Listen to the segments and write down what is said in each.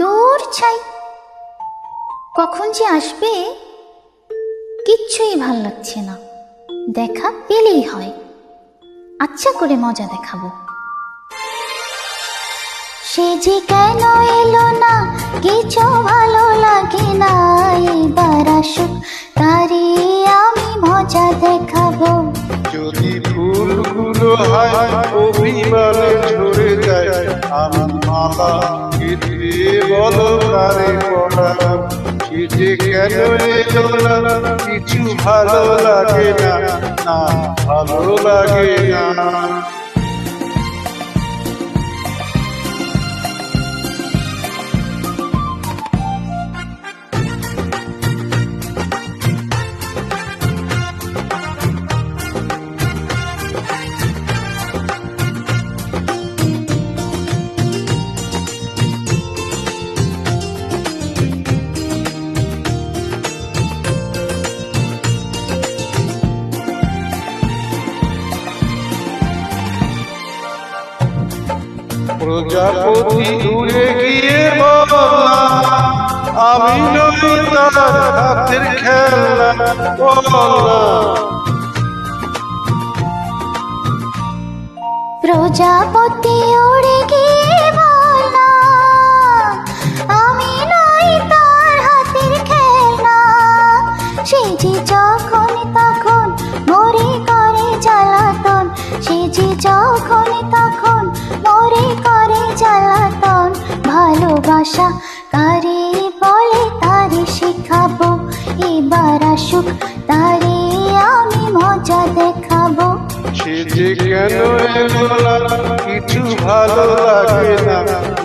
দূর ছাই, কখন যে আসবে কিচ্ছুই ভাল লাগছে না। দেখা পেলেই হয়, আচ্ছা করে মজা দেখাবো। সে যে কেন এলো না, কিছু ভালো লাগে না, এবার আসুক তারে আমি মজা দেখাবো। যদি ফুলগুলো হয় অভিমানে ঝরে যায়, আমি মালা গেঁথে বলো কারে পরাবো। সে যে কেন এলো না, কিছু ভালো লাগে না, না ভালো লাগে না। প্রজাপতি উড়ে গিয়ে বললাম, আমি নই তার হাতের খেলনা, বললাম। প্রজাপতি উড়ে গিয়ে বললাম, আমি নই তার হাতের খেলনা। সে যে যখন তখন মরে করে জ্বালাতন, সে যে যখন তখন মরে করে জ্বালাতন। ভালোবাসা কারে বলে তারে শেখাবো, এবার আসুক তারে আমি মজা দেখাবো। সে যে কেন এলো না, কিছু ভালো লাগে না,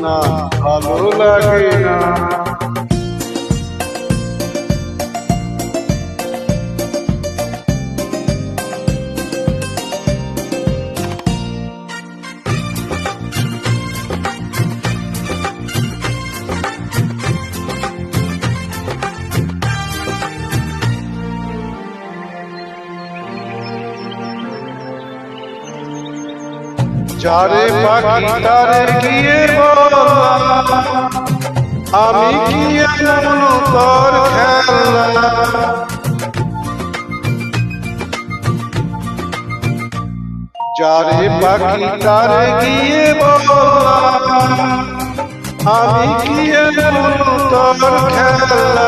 না ভালো লাগে না। যারে পাখি তারে গিয়ে বললাম, আমি কি এমন তোর খেলনা। যারে পাখি তারে গিয়ে বললাম, আমি কি এমন তোর খেলনা।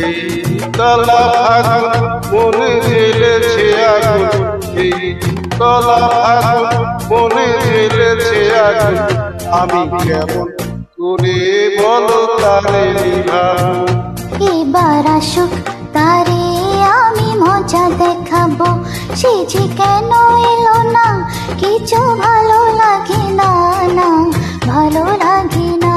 এই তলা ফাগুন মনে জ্বেলেছে আগুন, এই তলা ফাগুন মনে জ্বেলেছে আগুন। আমি কেমন করে বলো তারে নিভাবো। এবার আসুক তারে আমি মজা দেখাবো। সে যে কেন এলো না, কিছু ভালো লাগে না, না ভালো লাগে না।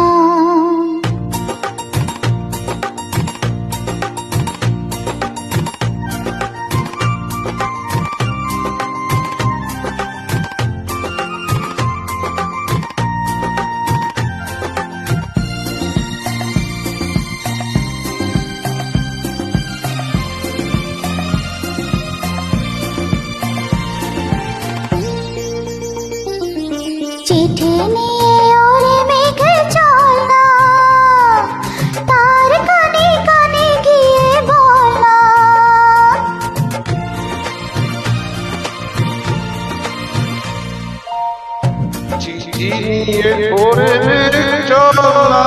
চিঠি নিয়ে ওরে মেঘে চল না, তার কানে কানে গিয়ে বল না। চিঠি নিয়ে ওরে মেঘে চল না,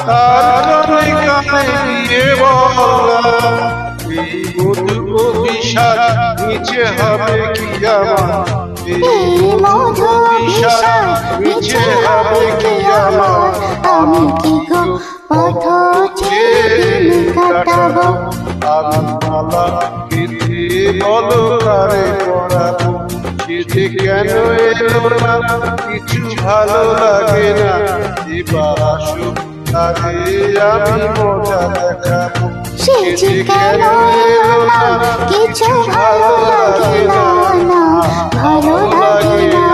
তার কানে কানে গিয়ে বললাম। এই মধুর বিষাদ নিচে হবে কি আমার, এই মধু বিষাদ নিচে হবে কি আমার। আমি কি গো পথ চেয়ে কাটাবো। আমি মালা গেঁথে বলো কারে পরাবো। সে যে কেন এলো না, কিছু ভালো লাগে না, এবার আসুক তারে আমি মজা দেখাবো। সে যে কেন এলো না, কিছু ভালো লাগে না, না ভালো লাগে না।